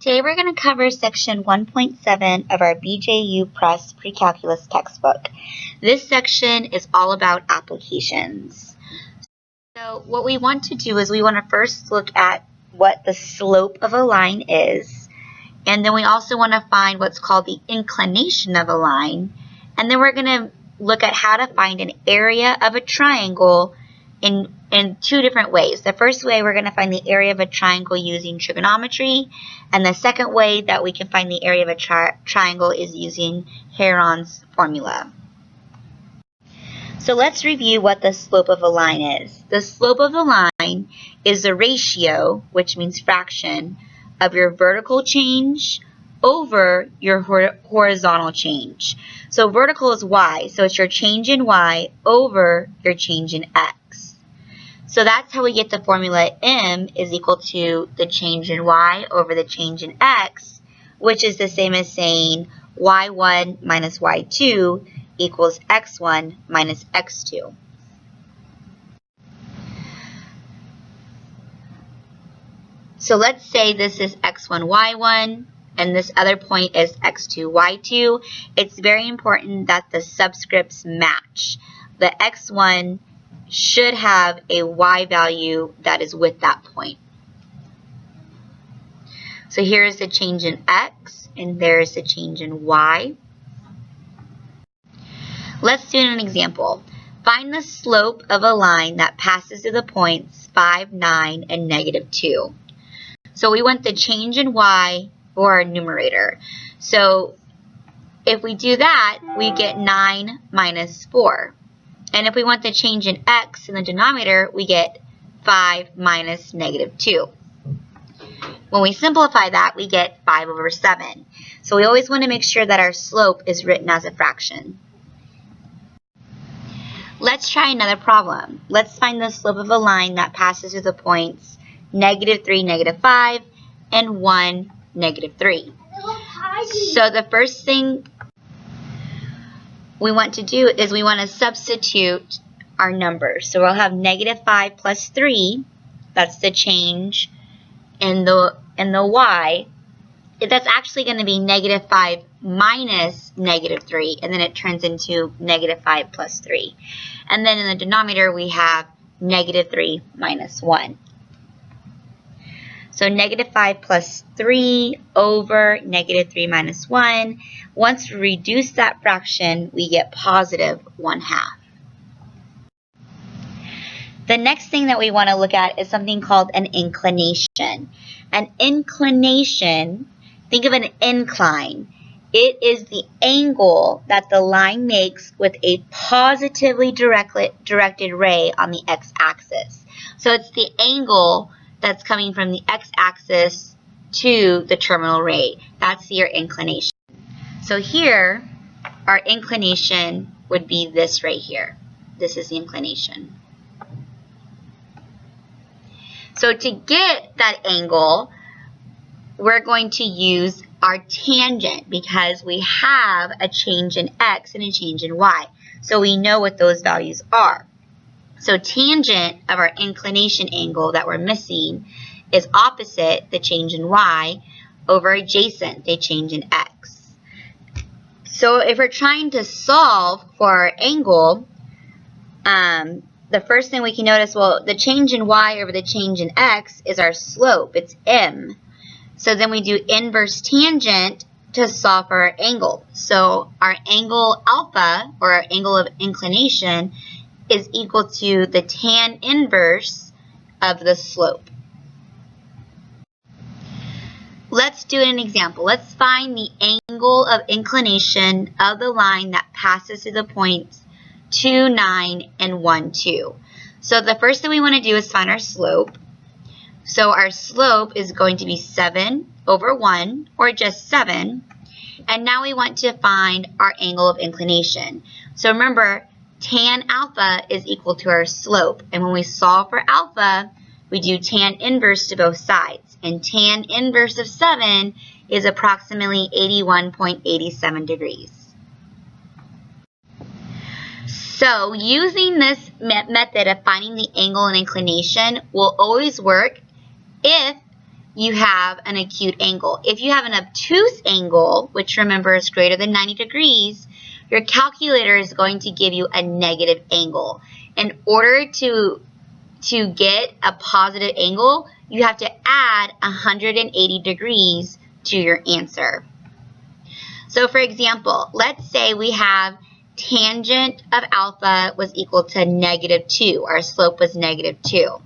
Today we're going to cover section 1.7 of our BJU Press Pre-Calculus textbook. This section is all about applications. So what we want to do is we want to first look at what the slope of a line is, and then we also want to find what's called the inclination of a line, and then we're going to look at how to find an area of a triangle in two different ways. The first way, we're going to find the area of a triangle using trigonometry, and the second way that we can find the area of a triangle is using Heron's formula. So let's review what the slope of a line is. The slope of a line is the ratio, which means fraction, of your vertical change over your horizontal change. So vertical is y, so it's your change in y over your change in x. So that's how we get the formula m is equal to the change in y over the change in x, which is the same as saying y1 minus y2 equals x1 minus x2. So let's say this is x1, y1, and this other point is x2, y2. It's very important that the subscripts match. The x1 should have a y value that is with that point. So here is the change in x, and there is the change in y. Let's do an example. Find the slope of a line that passes through the points 5, 9, and -2. So we want the change in y for our numerator. So if we do that, we get 9 minus 4. And if we want the change in x in the denominator, we get 5 minus -2. When we simplify that, we get 5 over 7. So we always want to make sure that our slope is written as a fraction. Let's try another problem. Let's find the slope of a line that passes through the points -3, -5, and 1, -3. So the first thing we want to do is we want to substitute our numbers. So we'll have -5 plus 3, that's the change in the y. That's actually going to be -5 minus -3, and then it turns into -5 plus 3. And then in the denominator we have -3 minus 1. So -5 plus 3 over -3 minus 1. Once we reduce that fraction, we get positive 1/2. The next thing that we want to look at is something called an inclination. An inclination, think of an incline. It is the angle that the line makes with a positively directed ray on the x-axis. So it's the angle that's coming from the x-axis to the terminal ray. That's your inclination. So here, our inclination would be this right here. This is the inclination. So to get that angle, we're going to use our tangent because we have a change in x and a change in y. So we know what those values are. So tangent of our inclination angle that we're missing is opposite the change in y over adjacent the change in x. So if we're trying to solve for our angle, the first thing we can notice, well, the change in y over the change in x is our slope. It's m. So then we do inverse tangent to solve for our angle. So our angle alpha, or our angle of inclination, is equal to the tan inverse of the slope. Let's do an example. Let's find the angle of inclination of the line that passes through the points 2, 9, and 1, 2. So the first thing we want to do is find our slope. So our slope is going to be 7 over 1, or just 7. And now we want to find our angle of inclination. So remember, tan alpha is equal to our slope. And when we solve for alpha, we do tan inverse to both sides. And tan inverse of 7 is approximately 81.87 degrees. So using this method of finding the angle and inclination will always work if you have an acute angle. If you have an obtuse angle, which remember is greater than 90 degrees, your calculator is going to give you a negative angle. In order to get a positive angle, you have to add 180 degrees to your answer. So for example, let's say we have tangent of alpha was equal to -2. Our slope was -2.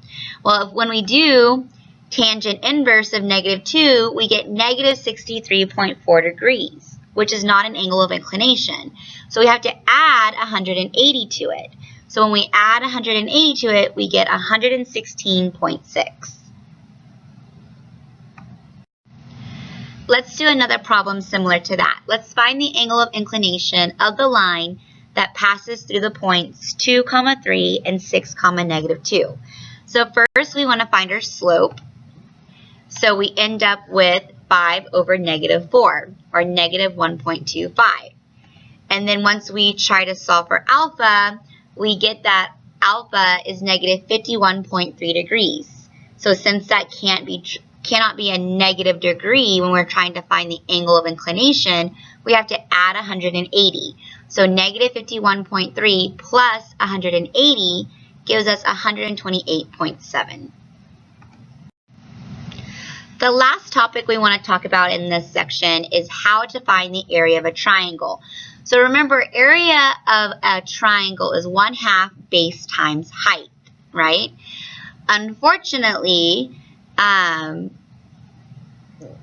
Well, when we do tangent inverse of -2, we get -63.4 degrees, which is not an angle of inclination. So we have to add 180 to it. So when we add 180 to it, we get 116.6. Let's do another problem similar to that. Let's find the angle of inclination of the line that passes through the points 2, 3 and 6, -2. So first we want to find our slope. So we end up with 5 over -4, or -1.25. And then once we try to solve for alpha, we get that alpha is -51.3 degrees. So since that cannot be a negative degree when we're trying to find the angle of inclination, we have to add 180. So -51.3 plus 180 gives us 128.7. The last topic we want to talk about in this section is how to find the area of a triangle. So remember, area of a triangle is 1/2 base times height, right? Unfortunately,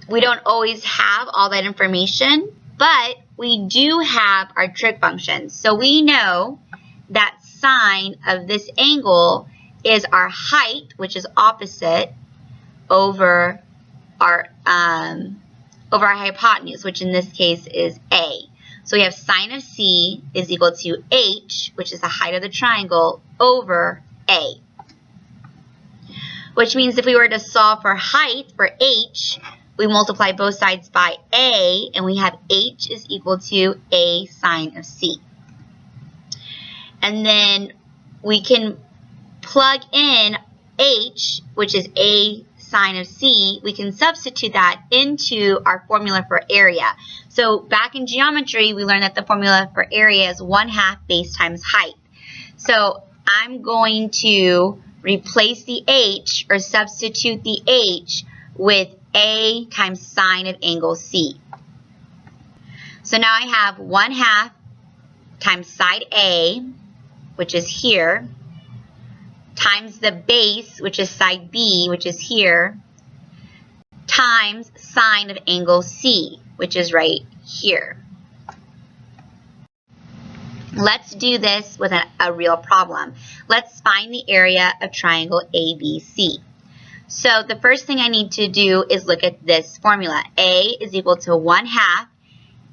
we don't always have all that information, but we do have our trig functions. So we know that sine of this angle is our height, which is opposite, over our hypotenuse, which in this case is A. So we have sine of C is equal to H, which is the height of the triangle, over A. Which means if we were to solve for height, for H, we multiply both sides by A, and we have H is equal to A sine of C. And then we can plug in H, which is A sine of C, we can substitute that into our formula for area. So back in geometry, we learned that the formula for area is 1/2 base times height. So I'm going to replace the H, or substitute the H, with A times sine of angle C. So now I have 1/2 times side A, which is here, times the base, which is side B, which is here, times sine of angle C, which is right here. Let's do this with a real problem. Let's find the area of triangle ABC. So the first thing I need to do is look at this formula. A is equal to 1/2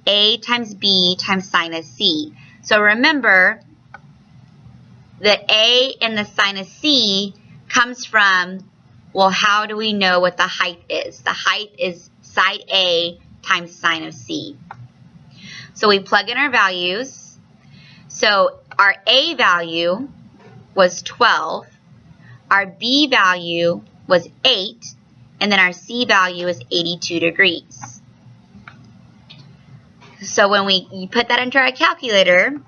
A times B times sine of C. So remember, the A and the sine of C comes from, well, how do we know what the height is? The height is side A times sine of C. So we plug in our values. So our A value was 12, our B value was 8, and then our C value is 82 degrees. So when you put that into our calculator,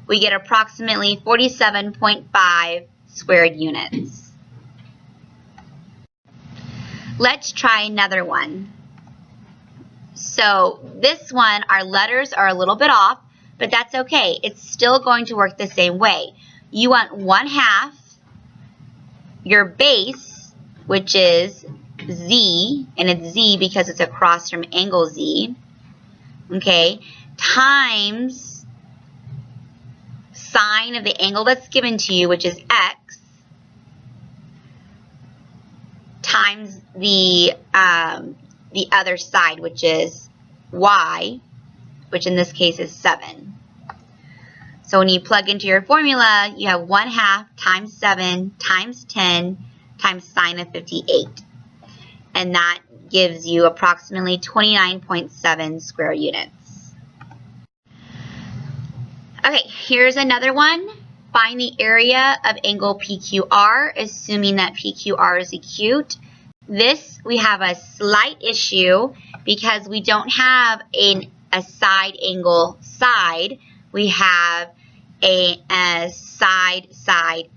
we get approximately 47.5 squared units. Let's try another one. So this one, our letters are a little bit off, but that's okay. It's still going to work the same way. You want 1/2 your base, which is Z, and it's Z because it's across from angle Z, okay, times sine of the angle that's given to you, which is X, times the other side, which is Y, which in this case is 7. So when you plug into your formula, you have 1/2 times 7 times 10 times sine of 58. And that gives you approximately 29.7 square units. Okay, here's another one. Find the area of angle PQR, assuming that PQR is acute. this, we have a slight issue because we don't have a side angle side. We have a side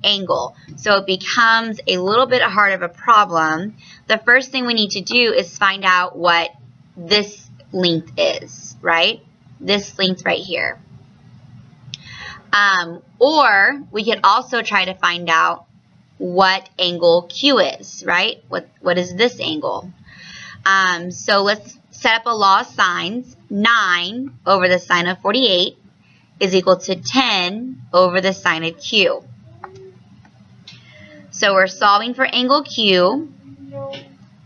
angle. So it becomes a little bit hard of a problem. The first thing we need to do is find out what this length is, right? This length right here. Or we could also try to find out what angle Q is, right? What is this angle? So let's set up a law of sines. 9 over the sine of 48 is equal to 10 over the sine of Q. So we're solving for angle Q.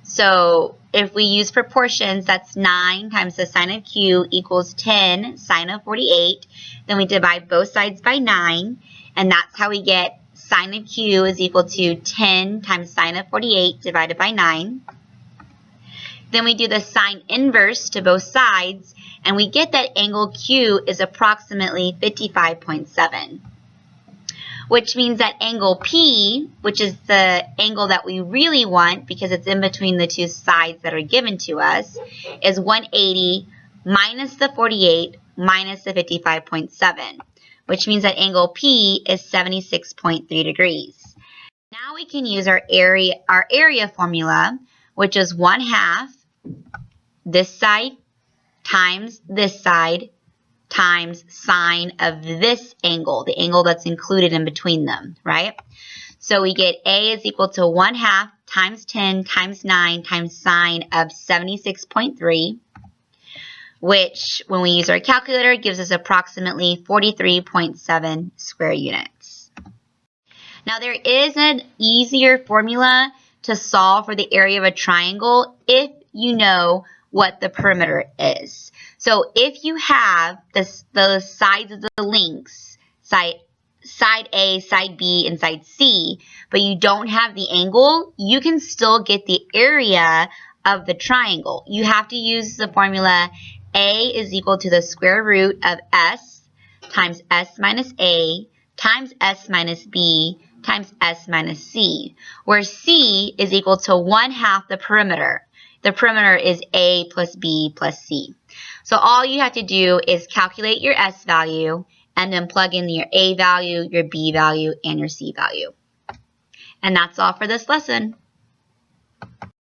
So if we use proportions, that's 9 times the sine of Q equals 10 sine of 48. Then we divide both sides by 9, and that's how we get sine of Q is equal to 10 times sine of 48 divided by 9. Then we do the sine inverse to both sides, and we get that angle Q is approximately 55.7. Which means that angle P, which is the angle that we really want because it's in between the two sides that are given to us, is 180 minus the 48 minus the 55.7, which means that angle P is 76.3 degrees. Now we can use our area formula, which is 1/2 this side times this side times sine of this angle, the angle that's included in between them, right? So we get A is equal to 1/2 times 10 times 9 times sine of 76.3, which when we use our calculator gives us approximately 43.7 square units. Now there is an easier formula to solve for the area of a triangle if you know what the perimeter is. So if you have the sides of the lengths, side A, side B, and side C, but you don't have the angle, you can still get the area of the triangle. You have to use the formula A is equal to the square root of S times S minus A times S minus B times S minus C, where C is equal to 1/2 the perimeter. The perimeter is A plus B plus C. So all you have to do is calculate your S value and then plug in your A value, your B value, and your C value. And that's all for this lesson.